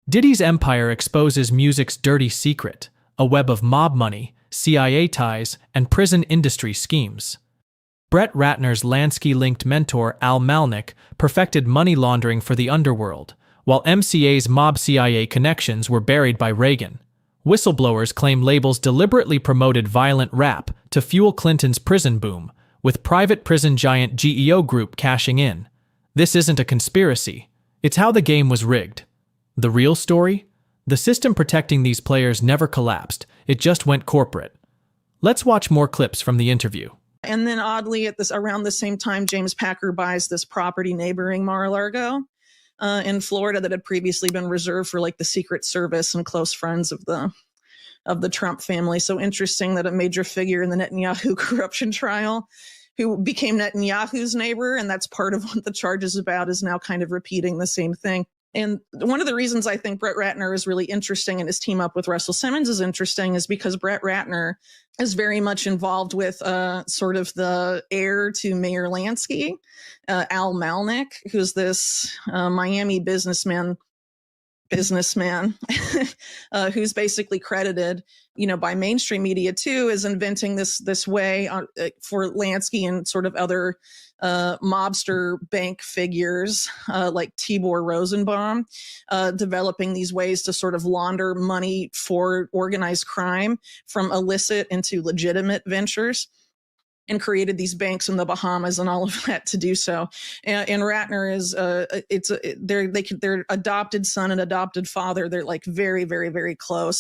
Diddy's empire exposes music's dirty secret, a web of mob money, CIA ties, and prison industry schemes. Brett Ratner's Lansky-linked mentor Al Malnick perfected money laundering for the underworld, while MCA's mob CIA connections were buried by Reagan. Whistleblowers claim labels deliberately promoted violent rap to fuel Clinton's prison boom, with private prison giant GEO Group cashing in. This isn't a conspiracy. It's how the game was rigged. The real story? The system protecting these players never collapsed, it just went corporate. Let's watch more clips from the interview. And then oddly, around the same time, James Packer buys this property neighboring Mar-a-Lago in Florida that had previously been reserved for like the Secret Service and close friends of the Trump family. So interesting that a major figure in the Netanyahu corruption trial, who became Netanyahu's neighbor, and that's part of what the charge is about, is now kind of repeating the same thing. And one of the reasons I think Brett Ratner is really interesting and his team up with Russell Simmons is interesting is because Brett Ratner is very much involved with sort of the heir to Mayor Lansky, Al Malnick, who's this Miami businessman who's basically credited, by mainstream media too, as inventing this way for Lansky and sort of other mobster bank figures like Tibor Rosenbaum, developing these ways to sort of launder money for organized crime from illicit into legitimate ventures, and created these banks in the Bahamas and all of that to do so. And Ratner is their adopted son and adopted father. They're like very, very, very close.